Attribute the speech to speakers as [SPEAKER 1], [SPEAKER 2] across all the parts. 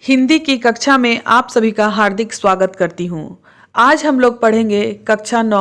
[SPEAKER 1] हिंदी की कक्षा में आप सभी का हार्दिक स्वागत करती हूँ। आज हम लोग पढ़ेंगे कक्षा 9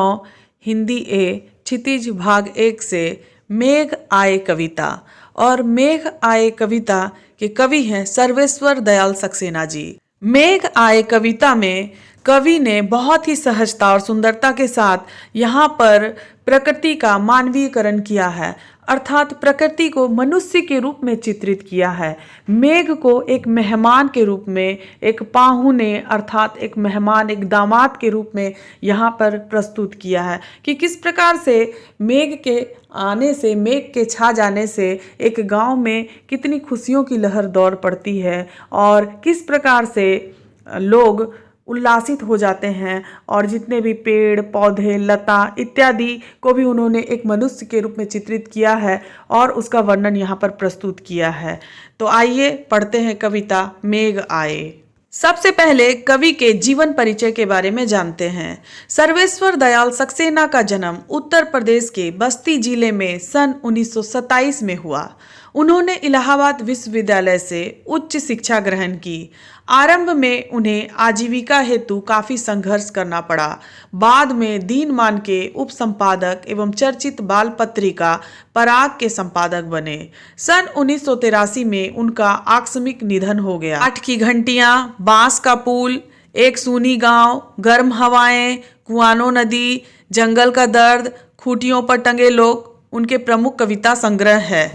[SPEAKER 1] हिंदी ए क्षितिज भाग 1 से मेघ आए कविता। और मेघ आए कविता के कवि हैं सर्वेश्वर दयाल सक्सेना जी। मेघ आए कविता में कवि ने बहुत ही सहजता और सुंदरता के साथ यहाँ पर प्रकृति का मानवीयकरण किया है, अर्थात प्रकृति को मनुष्य के रूप में चित्रित किया है। मेघ को एक मेहमान के रूप में, एक पाहुने अर्थात एक मेहमान, एक दामाद के रूप में यहाँ पर प्रस्तुत किया है कि किस प्रकार से मेघ के आने से, मेघ के छा जाने से एक गांव में कितनी खुशियों की लहर दौड़ पड़ती है और किस प्रकार से लोग उल्लासित हो जाते हैं। और जितने भी पेड़ पौधे, लता इत्यादि को भी उन्होंने एक मनुष्य के रूप में चित्रित किया है और उसका वर्णन यहाँ पर प्रस्तुत किया है। तो आइए पढ़ते हैं कविता मेघ आए। सबसे पहले कवि के जीवन परिचय के बारे में जानते हैं। सर्वेश्वर दयाल सक्सेना का जन्म उत्तर प्रदेश के बस्ती जिले में सन 1927 में हुआ। उन्होंने इलाहाबाद विश्वविद्यालय से उच्च शिक्षा ग्रहण की। आरंभ में उन्हें आजीविका हेतु काफ़ी संघर्ष करना पड़ा। बाद में दीनमान के उप संपादक एवं चर्चित बाल पत्रिका पराग के संपादक बने। सन 1983 में उनका आकस्मिक निधन हो गया। 8 की घंटियां, बांस का पुल, एक सूनी गांव, गर्म हवाएं, कुआनो नदी, जंगल का दर्द, खूंटियों पर टंगे लोग उनके प्रमुख कविता संग्रह है।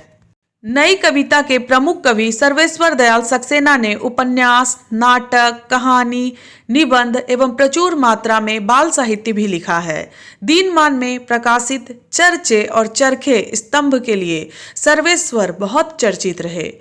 [SPEAKER 1] नई कविता के प्रमुख कवि सर्वेश्वर दयाल सक्सेना ने उपन्यास, नाटक, कहानी, निबंध एवं प्रचुर मात्रा में बाल साहित्य भी लिखा है। दीनमान में प्रकाशित चर्चे और चरखे स्तंभ के लिए सर्वेश्वर बहुत चर्चित रहे।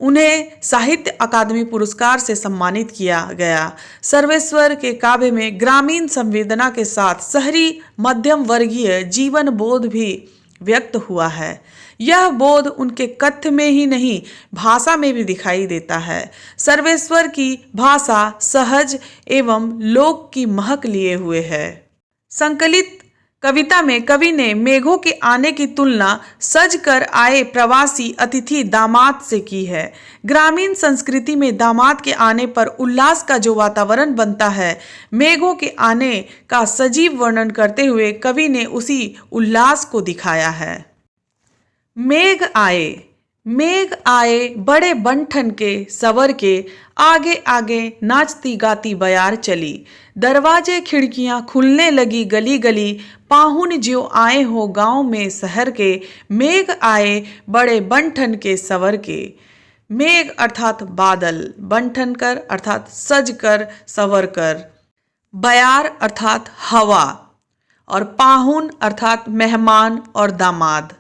[SPEAKER 1] उन्हें साहित्य अकादमी पुरस्कार से सम्मानित किया गया। सर्वेश्वर के काव्य में ग्रामीण संवेदना के साथ शहरी मध्यम वर्गीय जीवन बोध भी व्यक्त हुआ है। यह बोध उनके कथ्य में ही नहीं, भाषा में भी दिखाई देता है। सर्वेश्वर की भाषा सहज एवं लोक की महक लिए हुए है। संकलित कविता में कवि ने मेघों के आने की तुलना सज कर आए प्रवासी अतिथि दामाद से की है। ग्रामीण संस्कृति में दामाद के आने पर उल्लास का जो वातावरण बनता है, मेघों के आने का सजीव वर्णन करते हुए कवि ने उसी उल्लास को दिखाया है। मेघ आए बड़े बंठन के सवर के, आगे आगे नाचती गाती बयार चली। दरवाजे खिड़कियां खुलने लगी गली गली, पाहुन ज्यों आए हो गांव में शहर के। मेघ आए बड़े बंठन के सवर के। मेघ अर्थात बादल, बंठन कर अर्थात सज कर, सवर कर, बयार अर्थात हवा और पाहुन अर्थात मेहमान और दामाद।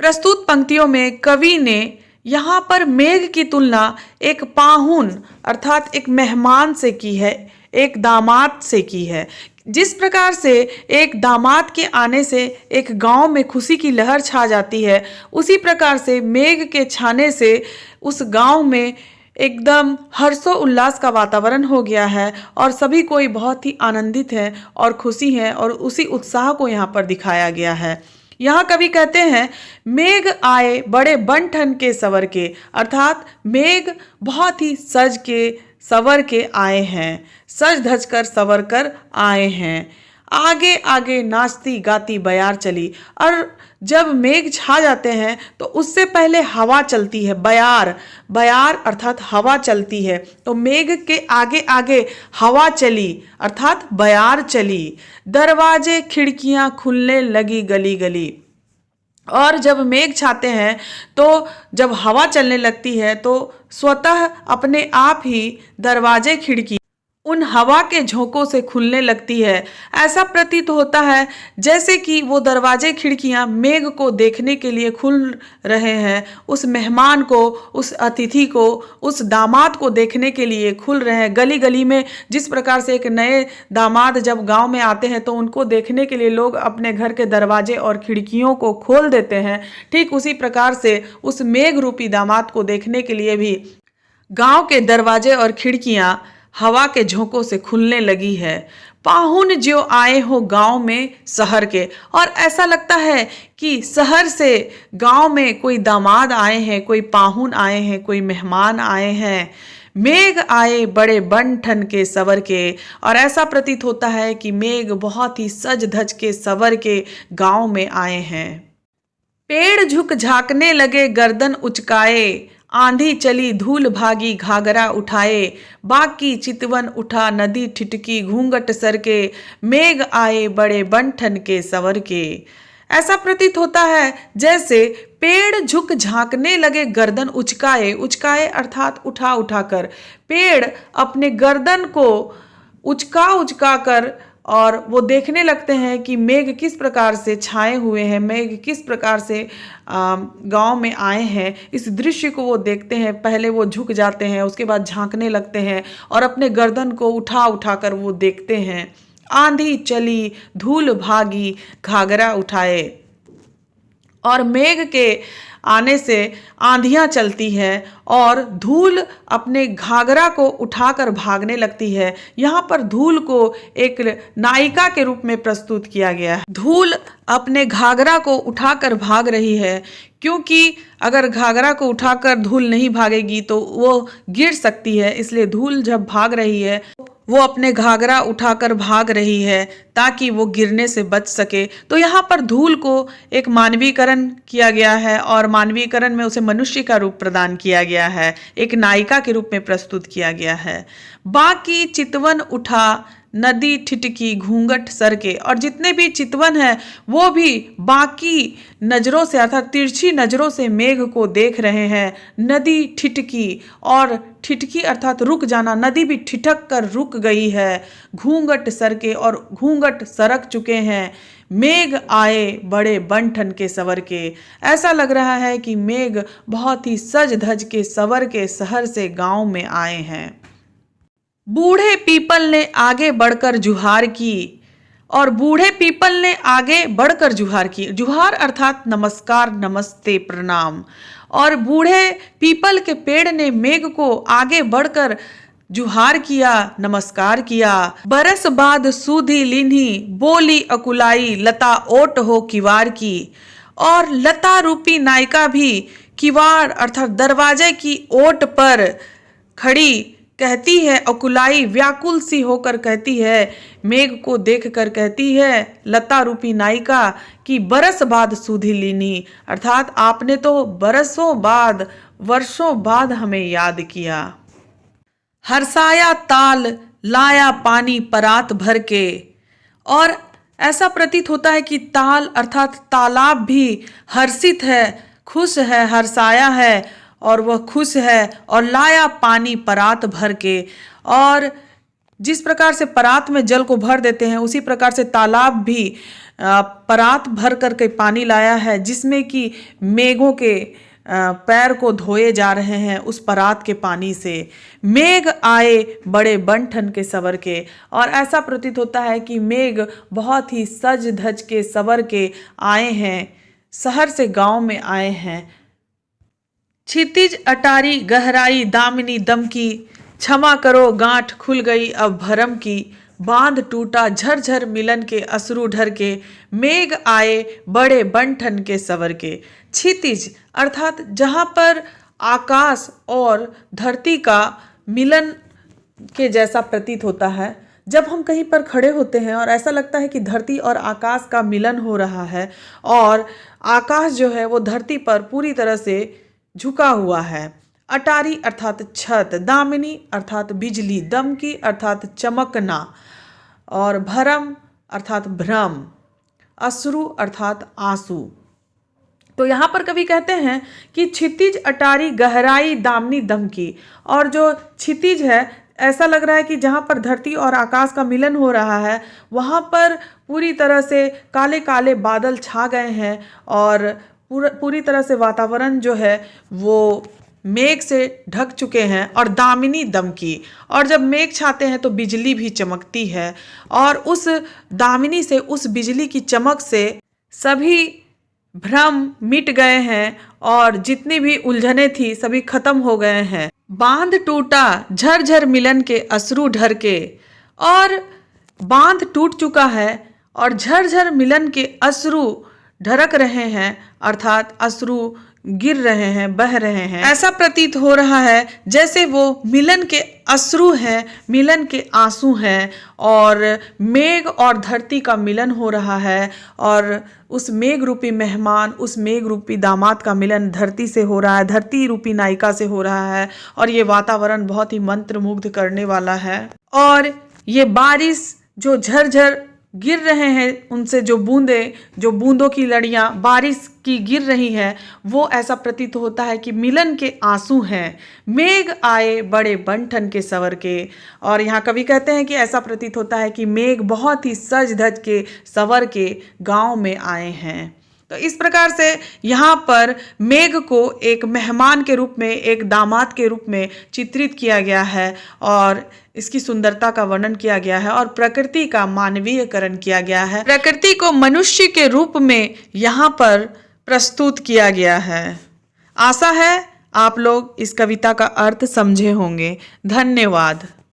[SPEAKER 1] प्रस्तुत पंक्तियों में कवि ने यहाँ पर मेघ की तुलना एक पाहुन अर्थात एक मेहमान से की है, एक दामाद से की है। जिस प्रकार से एक दामाद के आने से एक गांव में खुशी की लहर छा जाती है, उसी प्रकार से मेघ के छाने से उस गांव में एकदम हर्षो उल्लास का वातावरण हो गया है और सभी कोई बहुत ही आनंदित है और खुशी है और उसी उत्साह को यहाँ पर दिखाया गया है। यहाँ कवि कहते हैं मेघ आए बड़े बंठन के सवर के, अर्थात मेघ बहुत ही सज के सवर के आए हैं, सज धज कर सवर कर आए हैं। आगे आगे नाचती गाती बयार चली, और जब मेघ छा जाते हैं तो उससे पहले हवा चलती है। बयार अर्थात हवा चलती है, तो मेघ के आगे आगे हवा चली अर्थात बयार चली। दरवाजे खिड़कियां खुलने लगी गली गली, और जब मेघ छाते हैं तो जब हवा चलने लगती है तो स्वतः अपने आप ही दरवाजे खिड़की उन हवा के झोंकों से खुलने लगती है। ऐसा प्रतीत होता है जैसे कि वो दरवाजे खिड़कियां मेघ को देखने के लिए खुल रहे हैं, उस मेहमान को, उस अतिथि को, उस दामाद को देखने के लिए खुल रहे हैं। गली गली में जिस प्रकार से एक नए दामाद जब गांव में आते हैं तो उनको देखने के लिए लोग अपने घर के दरवाजे और खिड़कियों को खोल देते हैं, ठीक उसी प्रकार से उस मेघ रूपी दामाद को देखने के लिए भी गांव के दरवाजे और खिड़कियां हवा के झोंकों से खुलने लगी है। पाहुन जो आए हो गांव में शहर के, और ऐसा लगता है कि शहर से गांव में कोई दामाद आए हैं, कोई पाहुन आए हैं, कोई मेहमान आए हैं। मेघ आए बड़े बन ठन के सवर के। और ऐसा प्रतीत होता है कि मेघ बहुत ही सज धज के सवर के गांव में आए हैं। पेड़ झुक झांकने लगे गर्दन उचकाए, आंधी चली धूल भागी घाघरा उठाए, बाकी चितवन उठा नदी ठिठकी घूंघट सर के, मेघ आए बड़े बन ठन के सवर के। ऐसा प्रतीत होता है जैसे पेड़ झुक झांकने लगे गर्दन उचकाए, उचकाए अर्थात उठा उठाकर, पेड़ अपने गर्दन को उचका उचका कर और वो देखने लगते हैं कि मेघ किस प्रकार से छाए हुए हैं, मेघ किस प्रकार से गांव में आए हैं। इस दृश्य को वो देखते हैं, पहले वो झुक जाते हैं, उसके बाद झांकने लगते हैं और अपने गर्दन को उठा उठा कर वो देखते हैं। आंधी चली धूल भागी घाघरा उठाए। और मेघ के आने से आंधियां चलती है और धूल अपने घाघरा को उठाकर भागने लगती है। यहाँ पर धूल को एक नायिका के रूप में प्रस्तुत किया गया है। धूल अपने घाघरा को उठाकर भाग रही है, क्योंकि अगर घाघरा को उठाकर धूल नहीं भागेगी तो वो गिर सकती है, इसलिए धूल जब भाग रही है वो अपने घाघरा उठाकर भाग रही है ताकि वो गिरने से बच सके। तो यहाँ पर धूल को एक मानवीकरण किया गया है और मानवीकरण में उसे मनुष्य का रूप प्रदान किया गया है, एक नायिका के रूप में प्रस्तुत किया गया है। बाकी चितवन उठा नदी ठिठकी घूंघट सर के। और जितने भी चितवन हैं वो भी बाकी नजरों से अर्थात तिरछी नजरों से मेघ को देख रहे हैं। नदी ठिठकी, और ठिठकी अर्थात रुक जाना, नदी भी ठिठक कर रुक गई है। घूंघट सर के, और घूंघट सरक चुके हैं। मेघ आए बड़े बन ठन के सवर के। ऐसा लग रहा है कि मेघ बहुत ही सज धज के सवर के शहर से गांव में आए हैं। बूढ़े पीपल ने आगे बढ़कर जुहार की, और बूढ़े पीपल ने आगे बढ़कर जुहार की। जुहार अर्थात नमस्कार, नमस्ते, प्रणाम। और बूढ़े पीपल के पेड़ ने मेघ को आगे बढ़कर जुहार किया, नमस्कार किया। बरस बाद सूधी लीन्ही बोली अकुलाई, लता ओट हो किवार की। और लता रूपी नायिका भी किवाड़ अर्थात दरवाजे की ओट पर खड़ी कहती है, अकुलाई व्याकुल सी होकर कहती है, मेघ को देखकर कहती है लता रूपी नायिका कि बरस बाद सुधी लीनी, अर्थात आपने तो बरसों बाद, वर्षों बाद हमें याद किया। हर्षाया ताल लाया पानी परात भर के। और ऐसा प्रतीत होता है कि ताल अर्थात तालाब भी हर्षित है, खुश है, हर्षाया है और वह खुश है। और लाया पानी परात भर के। और जिस प्रकार से परात में जल को भर देते हैं उसी प्रकार से तालाब भी परात भर करके पानी लाया है, जिसमें कि मेघों के पैर को धोए जा रहे हैं उस परात के पानी से। मेघ आए बड़े बन ठन के सवर के। और ऐसा प्रतीत होता है कि मेघ बहुत ही सज धज के सवर के आए हैं, शहर से गांव में आए हैं। क्षितिज अटारी गहराई दामिनी दम की, क्षमा करो गांठ खुल गई अब भरम की। बांध टूटा झरझर मिलन के अश्रु ढर के, मेघ आए बड़े बन ठन के सवर के। क्षितिज अर्थात जहाँ पर आकाश और धरती का मिलन के जैसा प्रतीत होता है। जब हम कहीं पर खड़े होते हैं और ऐसा लगता है कि धरती और आकाश का मिलन हो रहा है और आकाश जो है वो धरती पर पूरी तरह से झुका हुआ है। अटारी अर्थात छत, दामिनी अर्थात बिजली, दम की अर्थात चमकना, और भरम अर्थात भ्रम, अश्रु अर्थात आंसू। तो यहाँ पर कवि कहते हैं कि क्षितिज अटारी गहराई दामिनी दम की। और जो क्षितिज है ऐसा लग रहा है कि जहाँ पर धरती और आकाश का मिलन हो रहा है वहाँ पर पूरी तरह से काले काले बादल छा गए हैं और पूरी तरह से वातावरण जो है वो मेघ से ढक चुके हैं। और दामिनी दम की, और जब मेघ छाते हैं तो बिजली भी चमकती है, और उस दामिनी से, उस बिजली की चमक से सभी भ्रम मिट गए हैं और जितनी भी उलझने थी सभी खत्म हो गए हैं। बांध टूटा झरझर मिलन के अश्रु ढर के। और बांध टूट चुका है और झरझर मिलन के अश्रु ढरक रहे हैं, अर्थात अश्रु गिर रहे हैं, बह रहे हैं। ऐसा प्रतीत हो रहा है जैसे वो मिलन के अश्रु हैं, मिलन के आंसू हैं और मेघ और धरती का मिलन हो रहा है और उस मेघ रूपी मेहमान, उस मेघ रूपी दामाद का मिलन धरती से हो रहा है, धरती रूपी नायिका से हो रहा है और ये वातावरण बहुत ही मंत्रमुग्ध करने वाला है। और ये बारिश जो झरझर गिर रहे हैं, उनसे जो बूंदों की लड़ियां बारिश की गिर रही हैं, वो ऐसा प्रतीत होता है कि मिलन के आंसू हैं। मेघ आए बड़े बन-ठन के सवर के। और यहाँ कवि कहते हैं कि ऐसा प्रतीत होता है कि मेघ बहुत ही सज धज के सवर के गांव में आए हैं। तो इस प्रकार से यहाँ पर मेघ को एक मेहमान के रूप में, एक दामाद के रूप में चित्रित किया गया है और इसकी सुंदरता का वर्णन किया गया है और प्रकृति का मानवीयकरण किया गया है। प्रकृति को मनुष्य के रूप में यहाँ पर प्रस्तुत किया गया है। आशा है आप लोग इस कविता का अर्थ समझे होंगे। धन्यवाद।